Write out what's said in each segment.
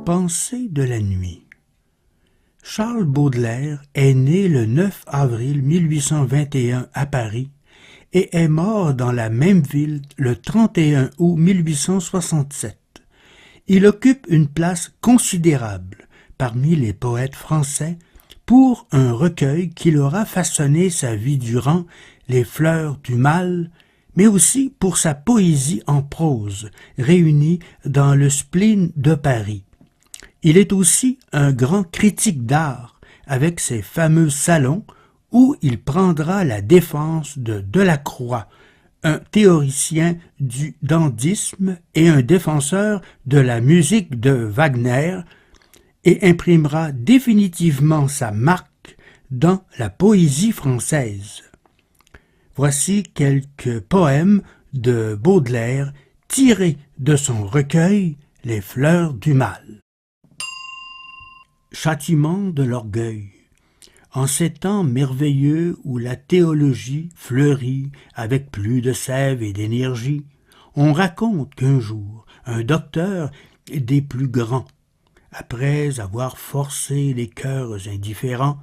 Pensée de la nuit. Charles Baudelaire est né le 9 avril 1821 à Paris et est mort dans la même ville le 31 août 1867. Il occupe une place considérable parmi les poètes français pour un recueil qu'il aura façonné sa vie durant, Les Fleurs du Mal, mais aussi pour sa poésie en prose, réunie dans le Spleen de Paris. Il est aussi un grand critique d'art, avec ses fameux salons où il prendra la défense de Delacroix, un théoricien du dandysme et un défenseur de la musique de Wagner, et imprimera définitivement sa marque dans la poésie française. Voici quelques poèmes de Baudelaire tirés de son recueil Les Fleurs du Mal. Châtiment de l'orgueil. En ces temps merveilleux où la théologie fleurit avec plus de sève et d'énergie, on raconte qu'un jour, un docteur des plus grands, après avoir forcé les cœurs indifférents,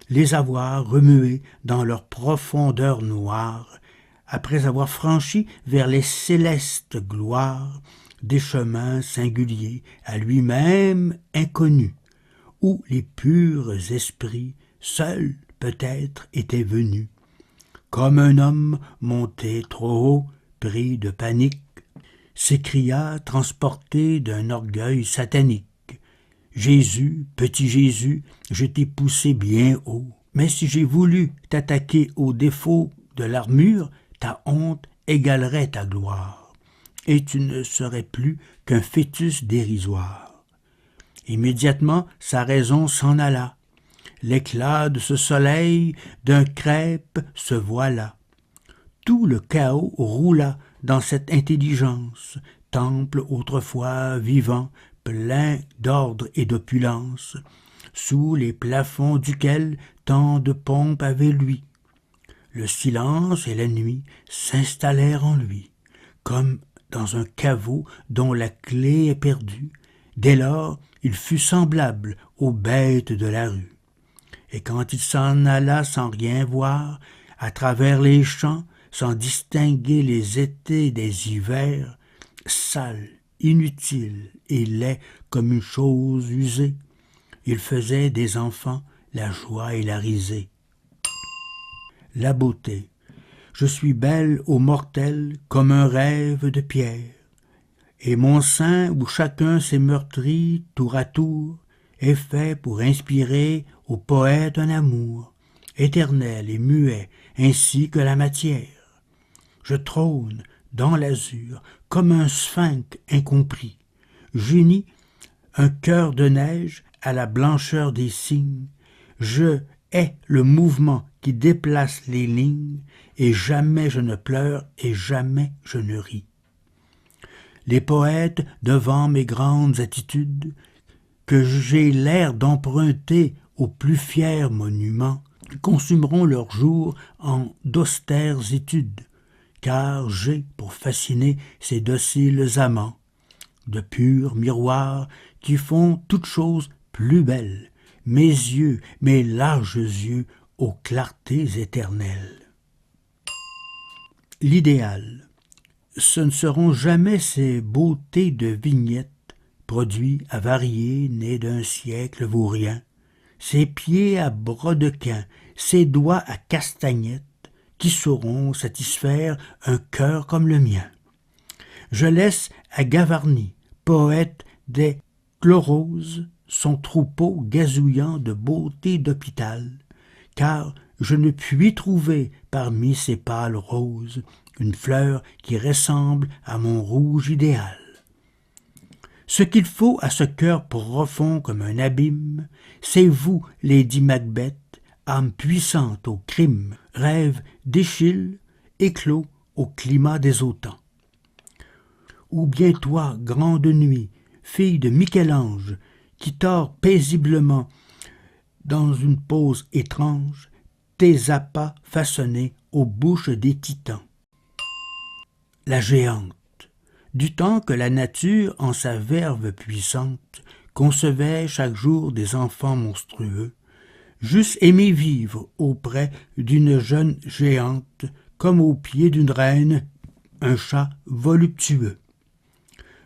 les avoir remués dans leur profondeur noire, après avoir franchi vers les célestes gloires des chemins singuliers à lui-même inconnus, où les purs esprits seuls peut-être étaient venus. Comme un homme monté trop haut, pris de panique, s'écria transporté d'un orgueil satanique. Jésus, petit Jésus, je t'ai poussé bien haut, mais si j'ai voulu t'attaquer aux défauts de l'armure, ta honte égalerait ta gloire, et tu ne serais plus qu'un fœtus dérisoire. Immédiatement, sa raison s'en alla. L'éclat de ce soleil d'un crêpe se voila. Tout le chaos roula dans cette intelligence, temple autrefois vivant, plein d'ordre et d'opulence, sous les plafonds duquel tant de pompe avait lui. Le silence et la nuit s'installèrent en lui, comme dans un caveau dont la clé est perdue. Dès lors, il fut semblable aux bêtes de la rue. Et quand il s'en alla sans rien voir, à travers les champs, sans distinguer les étés des hivers, sale, inutile et laid comme une chose usée, il faisait des enfants la joie et la risée. La beauté. Je suis belle aux mortels comme un rêve de pierre. Et mon sein, où chacun s'est meurtri tour à tour, est fait pour inspirer au poète un amour, éternel et muet, ainsi que la matière. Je trône dans l'azur, comme un sphinx incompris. J'unis un cœur de neige à la blancheur des cygnes. Je hais le mouvement qui déplace les lignes, et jamais je ne pleure et jamais je ne ris. Les poètes, devant mes grandes attitudes, que j'ai l'air d'emprunter aux plus fiers monuments, consumeront leurs jours en d'austères études, car j'ai pour fasciner ces dociles amants, de purs miroirs qui font toutes choses plus belles, mes yeux, mes larges yeux, aux clartés éternelles. L'idéal. Ce ne seront jamais ces beautés de vignettes, produits avariés, nés d'un siècle vaurien, ces pieds à brodequins, ces doigts à castagnettes, qui sauront satisfaire un cœur comme le mien. Je laisse à Gavarni, poète des chloroses, son troupeau gazouillant de beauté d'hôpital, car je ne puis trouver parmi ces pâles roses une fleur qui ressemble à mon rouge idéal. Ce qu'il faut à ce cœur profond comme un abîme, c'est vous, Lady Macbeth, âme puissante au crime, rêve d'Échille, éclos au climat des automnes. Ou bien toi, grande nuit, fille de Michel-Ange, qui tord paisiblement dans une pose étrange tes appâts façonnés aux bouches des titans. La géante, du temps que la nature, en sa verve puissante, concevait chaque jour des enfants monstrueux, j'eusse aimé vivre auprès d'une jeune géante, comme au pied d'une reine, un chat voluptueux.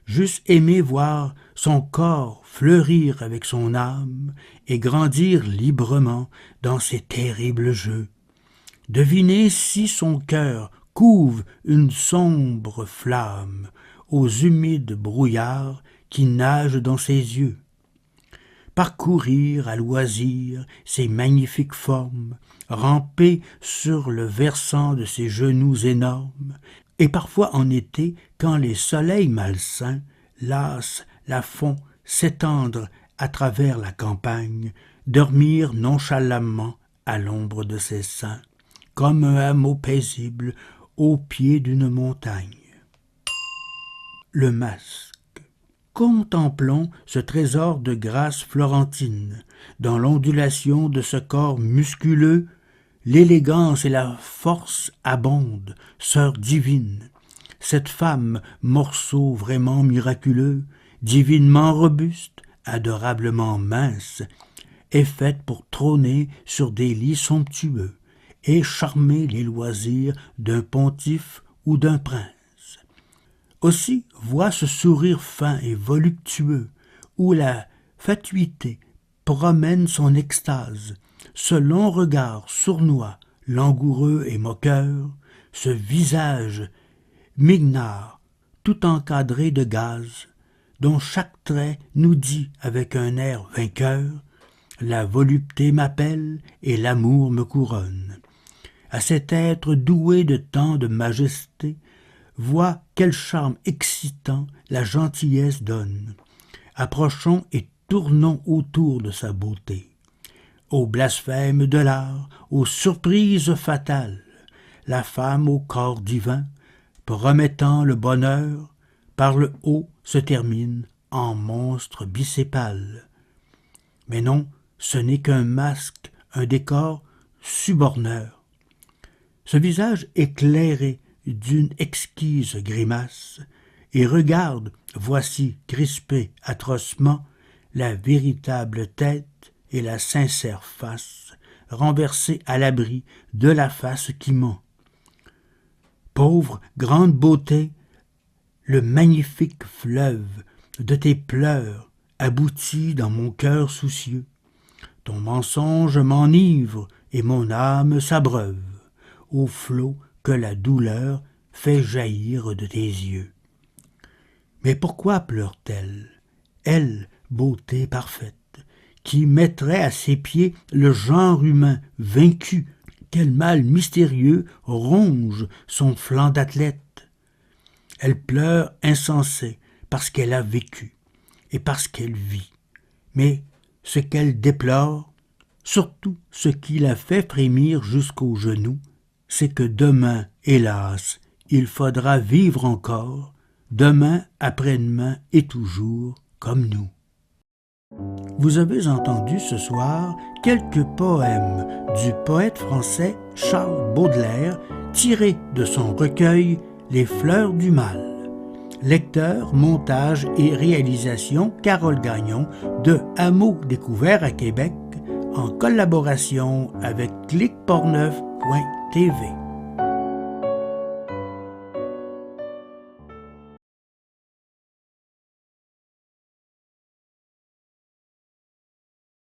J'eusse aimé voir son corps fleurir avec son âme et grandir librement dans ses terribles jeux. Deviner si son cœur couve une sombre flamme aux humides brouillards qui nagent dans ses yeux. Parcourir à loisir ses magnifiques formes, ramper sur le versant de ses genoux énormes, et parfois en été, quand les soleils malsains, las, la font s'étendre à travers la campagne, dormir nonchalamment à l'ombre de ses seins, comme un hameau paisible au pied d'une montagne. Le masque. Contemplons ce trésor de grâce florentine, dans l'ondulation de ce corps musculeux, l'élégance et la force abondent, sœur divine. Cette femme, morceau vraiment miraculeux, divinement robuste, adorablement mince, est faite pour trôner sur des lits somptueux et charmer les loisirs d'un pontife ou d'un prince. Aussi, vois ce sourire fin et voluptueux, où la fatuité promène son extase, ce long regard sournois, langoureux et moqueur, ce visage mignard, tout encadré de gaze, dont chaque trait nous dit avec un air vainqueur « La volupté m'appelle et l'amour me couronne ». À cet être doué de tant de majesté, vois quel charme excitant la gentillesse donne. Approchons et tournons autour de sa beauté. Aux blasphèmes de l'art, aux surprises fatales, la femme au corps divin, promettant le bonheur, par le haut se termine en monstre bicépale. Mais non, ce n'est qu'un masque, un décor suborneur. Ce visage éclairé d'une exquise grimace, et regarde, voici crispée atrocement, la véritable tête et la sincère face, renversée à l'abri de la face qui ment. Pauvre grande beauté, le magnifique fleuve de tes pleurs aboutit dans mon cœur soucieux. Ton mensonge m'enivre et mon âme s'abreuve au flot que la douleur fait jaillir de tes yeux. Mais pourquoi pleure-t-elle, elle, beauté parfaite, qui mettrait à ses pieds le genre humain vaincu? Quel mal mystérieux ronge son flanc d'athlète? Elle pleure insensée parce qu'elle a vécu et parce qu'elle vit. Mais ce qu'elle déplore, surtout ce qui la fait frémir jusqu'aux genoux, c'est que demain, hélas, il faudra vivre encore, demain, après-demain et toujours, comme nous. Vous avez entendu ce soir quelques poèmes du poète français Charles Baudelaire tirés de son recueil Les Fleurs du Mal. Lecteur, montage et réalisation Carole Gagnon de Hameaux découverts à Québec en collaboration avec cliqueportneuf.tv.